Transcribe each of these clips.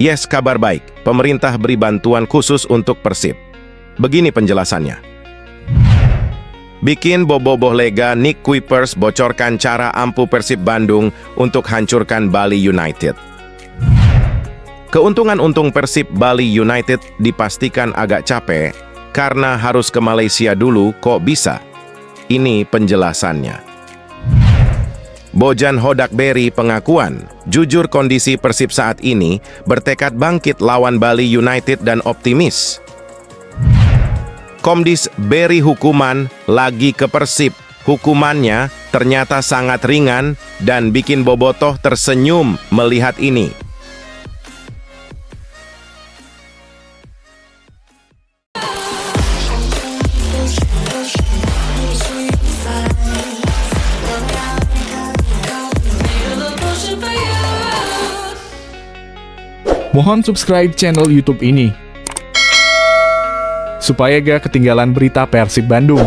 Yes, kabar baik. Pemerintah beri bantuan khusus untuk Persib. Begini penjelasannya. Bikin bobogoh lega, Nick Kuipers bocorkan cara ampuh Persib Bandung untuk hancurkan Bali United. Keuntungan untung Persib Bali United dipastikan agak capek karena harus ke Malaysia dulu, kok bisa? Ini penjelasannya. Bojan Hodakberry pengakuan, jujur kondisi Persib saat ini, bertekad bangkit lawan Bali United dan optimis. Komdis beri hukuman lagi ke Persib. Hukumannya ternyata sangat ringan dan bikin bobotoh tersenyum melihat ini. Mohon subscribe channel YouTube ini supaya gak ketinggalan berita Persib Bandung.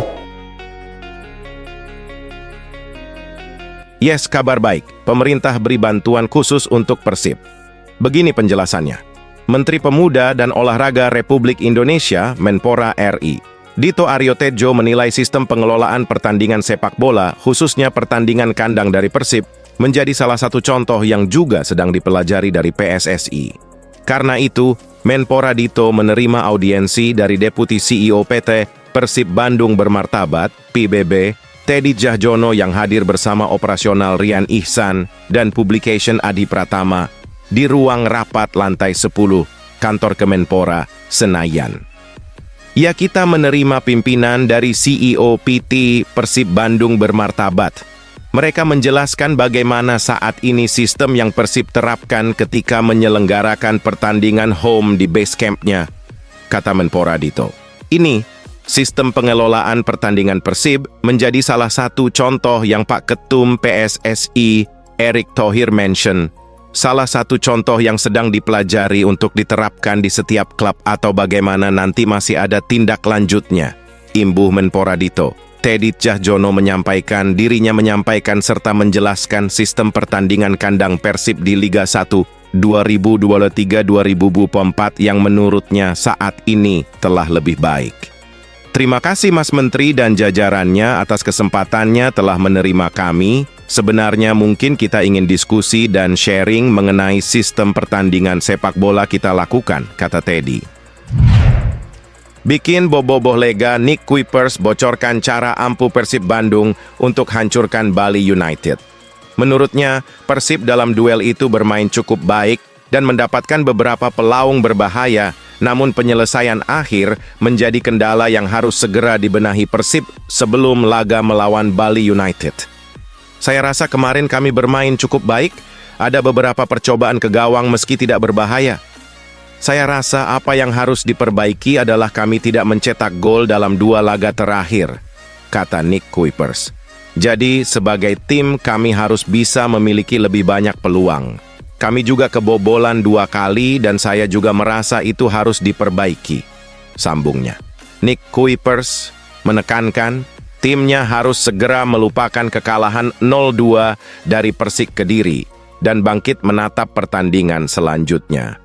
Yes, kabar baik. Pemerintah beri bantuan khusus untuk Persib. Begini penjelasannya. Menteri Pemuda dan Olahraga Republik Indonesia, Menpora RI, Dito Aryo Tejo menilai sistem pengelolaan pertandingan sepak bola, khususnya pertandingan kandang dari Persib, menjadi salah satu contoh yang juga sedang dipelajari dari PSSI. Karena itu, Menpora Dito menerima audiensi dari Deputi CEO PT Persib Bandung Bermartabat, PBB, Teddy Djahjono yang hadir bersama operasional Rian Ihsan dan Publication Adi Pratama di ruang rapat lantai 10, kantor Kemenpora, Senayan. Ya, kita menerima pimpinan dari CEO PT Persib Bandung Bermartabat. Mereka menjelaskan bagaimana saat ini sistem yang Persib terapkan ketika menyelenggarakan pertandingan home di base camp-nya, kata Menpora Dito. Ini, sistem pengelolaan pertandingan Persib menjadi salah satu contoh yang Pak Ketum PSSI, Erick Thohir mention. Salah satu contoh yang sedang dipelajari untuk diterapkan di setiap klub atau bagaimana nanti masih ada tindak lanjutnya, imbuh Menpora Dito. Teddy Djahjono menyampaikan dirinya menyampaikan serta menjelaskan sistem pertandingan kandang Persib di Liga 1 2023-2024 yang menurutnya saat ini telah lebih baik. Terima kasih Mas Menteri dan jajarannya atas kesempatannya telah menerima kami. Sebenarnya mungkin kita ingin diskusi dan sharing mengenai sistem pertandingan sepak bola kita lakukan, kata Teddy. Bikin bobogoh lega, Nick Kuipers bocorkan cara ampuh Persib Bandung untuk hancurkan Bali United. Menurutnya, Persib dalam duel itu bermain cukup baik dan mendapatkan beberapa pelaung berbahaya, namun penyelesaian akhir menjadi kendala yang harus segera dibenahi Persib sebelum laga melawan Bali United. Saya rasa kemarin kami bermain cukup baik, ada beberapa percobaan ke gawang meski tidak berbahaya. Saya rasa apa yang harus diperbaiki adalah kami tidak mencetak gol dalam 2 laga terakhir, kata Nick Kuipers. Jadi, sebagai tim kami harus bisa memiliki lebih banyak peluang. Kami juga kebobolan 2 kali dan saya juga merasa itu harus diperbaiki, sambungnya. Nick Kuipers menekankan timnya harus segera melupakan kekalahan 0-2 dari Persik Kediri dan bangkit menatap pertandingan selanjutnya.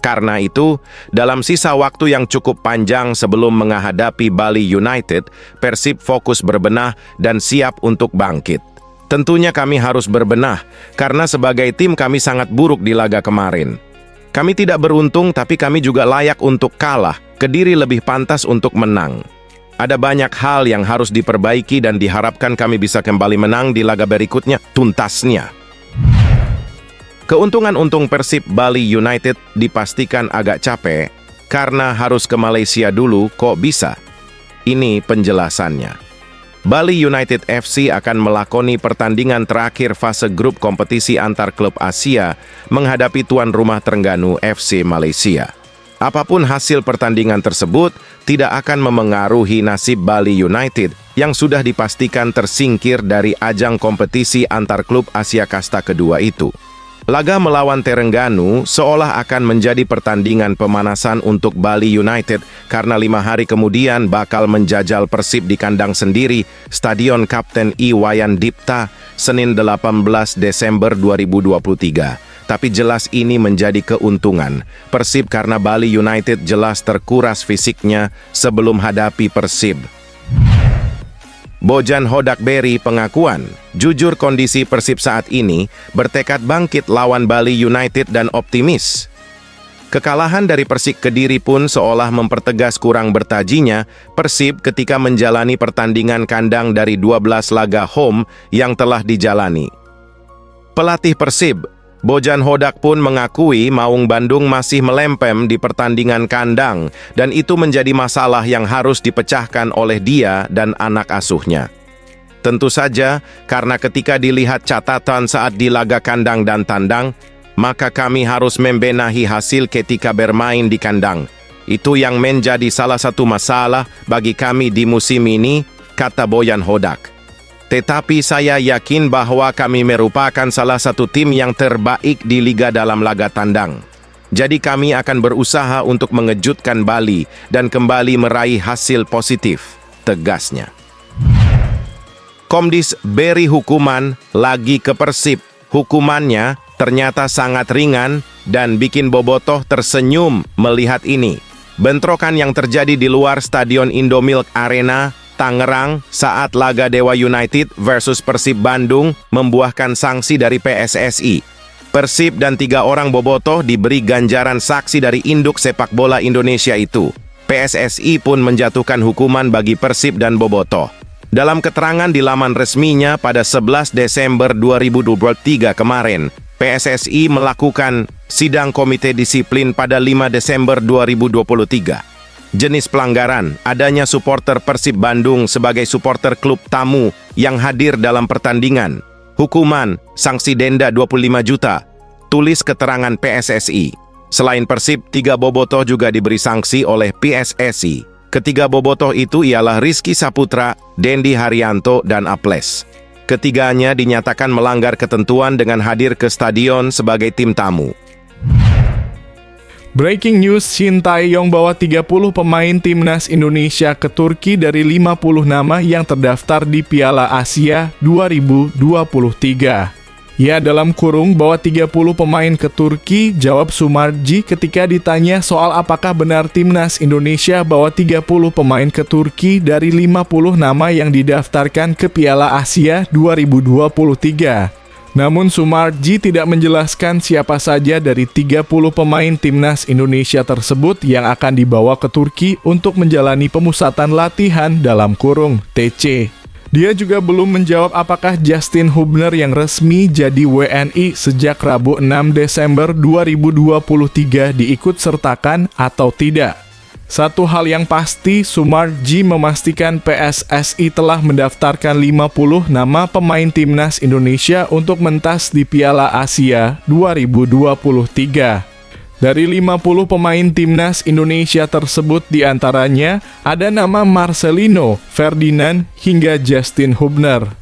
Karena itu, dalam sisa waktu yang cukup panjang sebelum menghadapi Bali United, Persib fokus berbenah dan siap untuk bangkit. Tentunya kami harus berbenah, karena sebagai tim kami sangat buruk di laga kemarin. Kami tidak beruntung, tapi kami juga layak untuk kalah. Kediri lebih pantas untuk menang. Ada banyak hal yang harus diperbaiki dan diharapkan kami bisa kembali menang di laga berikutnya, tuntasnya. Keuntungan untung Persib Bali United dipastikan agak capek karena harus ke Malaysia dulu, kok bisa? Ini penjelasannya. Bali United FC akan melakoni pertandingan terakhir fase grup kompetisi antar klub Asia menghadapi tuan rumah Terengganu FC Malaysia. Apapun hasil pertandingan tersebut, tidak akan memengaruhi nasib Bali United yang sudah dipastikan tersingkir dari ajang kompetisi antar klub Asia Kasta kedua itu. Laga melawan Terengganu seolah akan menjadi pertandingan pemanasan untuk Bali United karena 5 hari kemudian bakal menjajal Persib di kandang sendiri, Stadion Kapten Iwayan Dipta, Senin 18 Desember 2023. tapi jelas ini menjadi keuntungan Persib karena Bali United jelas terkuras fisiknya sebelum hadapi Persib. Bojan Hodak Berry pengakuan, jujur kondisi Persib saat ini bertekad bangkit lawan Bali United dan optimis. Kekalahan dari Persik Kediri pun seolah mempertegas kurang bertajinya Persib ketika menjalani pertandingan kandang dari 12 laga home yang telah dijalani. Pelatih Persib, Bojan Hodak pun mengakui Maung Bandung masih melempem di pertandingan kandang dan itu menjadi masalah yang harus dipecahkan oleh dia dan anak asuhnya. Tentu saja, karena ketika dilihat catatan saat di laga kandang dan tandang, maka kami harus membenahi hasil ketika bermain di kandang. Itu yang menjadi salah satu masalah bagi kami di musim ini, kata Bojan Hodak. Tetapi saya yakin bahwa kami merupakan salah satu tim yang terbaik di liga dalam laga tandang. Jadi kami akan berusaha untuk mengejutkan Bali dan kembali meraih hasil positif, tegasnya. Komdis beri hukuman lagi ke Persib. Hukumannya ternyata sangat ringan dan bikin Bobotoh tersenyum melihat ini. Bentrokan yang terjadi di luar Stadion Indomilk Arena, Tangerang saat laga Dewa United versus Persib Bandung membuahkan sanksi dari PSSI. Persib dan 3 orang Bobotoh diberi ganjaran saksi dari induk sepak bola Indonesia itu. PSSI pun menjatuhkan hukuman bagi Persib dan Bobotoh. Dalam keterangan di laman resminya pada 11 Desember 2023 kemarin, PSSI melakukan sidang komite disiplin pada 5 Desember 2023. Jenis pelanggaran, adanya supporter Persib Bandung sebagai supporter klub tamu yang hadir dalam pertandingan. Hukuman, sanksi denda 25 juta. Tulis keterangan PSSI. Selain Persib, 3 Bobotoh juga diberi sanksi oleh PSSI. Ketiga Bobotoh itu ialah Rizky Saputra, Dendi Haryanto, dan Aples. Ketiganya dinyatakan melanggar ketentuan dengan hadir ke stadion sebagai tim tamu. Breaking news, Shin Tae-yong bawa 30 pemain timnas Indonesia ke Turki dari 50 nama yang terdaftar di Piala Asia 2023. Ya, dalam kurung bawa 30 pemain ke Turki, jawab Sumarji ketika ditanya soal apakah benar timnas Indonesia bawa 30 pemain ke Turki dari 50 nama yang didaftarkan ke Piala Asia 2023. Namun Sumarji tidak menjelaskan siapa saja dari 30 pemain timnas Indonesia tersebut yang akan dibawa ke Turki untuk menjalani pemusatan latihan dalam kurung TC. Dia juga belum menjawab apakah Justin Hubner yang resmi jadi WNI sejak Rabu 6 Desember 2023 diikut sertakan atau tidak. Satu hal yang pasti, Sumarji memastikan PSSI telah mendaftarkan 50 nama pemain timnas Indonesia untuk mentas di Piala Asia 2023. Dari 50 pemain timnas Indonesia tersebut diantaranya ada nama Marcelino, Ferdinand, hingga Justin Hubner.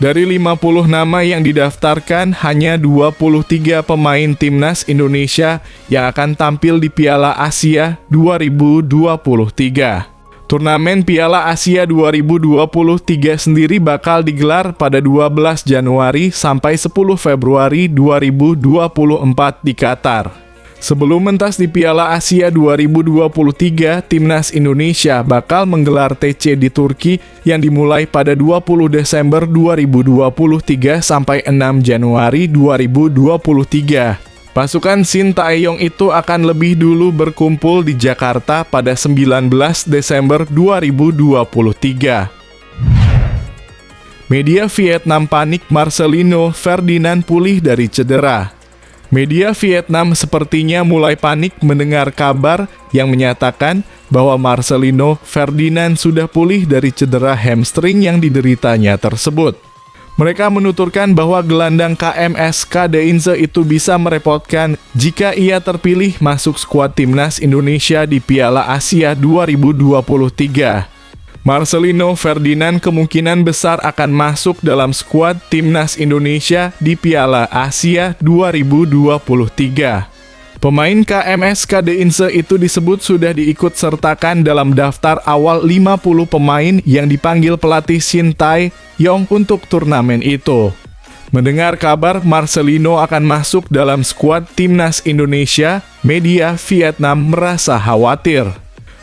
Dari 50 nama yang didaftarkan, hanya 23 pemain timnas Indonesia yang akan tampil di Piala Asia 2023. Turnamen Piala Asia 2023 sendiri bakal digelar pada 12 Januari sampai 10 Februari 2024 di Qatar. Sebelum mentas di Piala Asia 2023, timnas Indonesia bakal menggelar TC di Turki yang dimulai pada 20 Desember 2023 sampai 6 Januari 2023. Pasukan Shin Tae-yong itu akan lebih dulu berkumpul di Jakarta pada 19 Desember 2023. Media Vietnam panik Marcelino Ferdinand pulih dari cedera. Media Vietnam sepertinya mulai panik mendengar kabar yang menyatakan bahwa Marcelino Ferdinand sudah pulih dari cedera hamstring yang dideritanya tersebut. Mereka menuturkan bahwa gelandang KMS Kadeinze itu bisa merepotkan jika ia terpilih masuk skuad timnas Indonesia di Piala Asia 2023. Marcelino Ferdinand kemungkinan besar akan masuk dalam skuad timnas Indonesia di Piala Asia 2023. Pemain KMS Kadeinze itu disebut sudah diikut sertakan dalam daftar awal 50 pemain yang dipanggil pelatih Shin Tae-yong untuk turnamen itu. Mendengar kabar Marcelino akan masuk dalam skuad timnas Indonesia, media Vietnam merasa khawatir.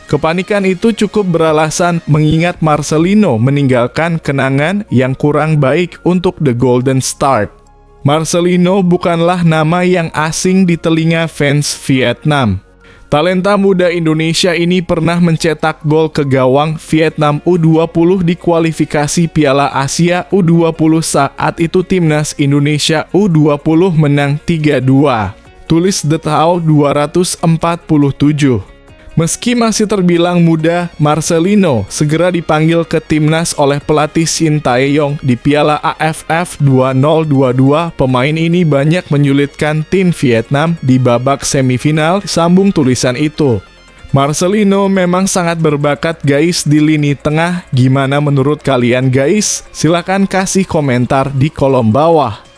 Kepanikan itu cukup beralasan mengingat Marcelino meninggalkan kenangan yang kurang baik untuk The Golden Start. Marcelino bukanlah nama yang asing di telinga fans Vietnam. Talenta muda Indonesia ini pernah mencetak gol ke gawang Vietnam U20 di kualifikasi Piala Asia U20 saat itu timnas Indonesia U20 menang 3-2. Tulis The Tao 247. Meski masih terbilang muda, Marcelino segera dipanggil ke timnas oleh pelatih Shin Tae-yong di Piala AFF 2022. Pemain ini banyak menyulitkan tim Vietnam di babak semifinal, sambung tulisan itu. Marcelino memang sangat berbakat guys di lini tengah. Gimana menurut kalian guys? Silahkan kasih komentar di kolom bawah.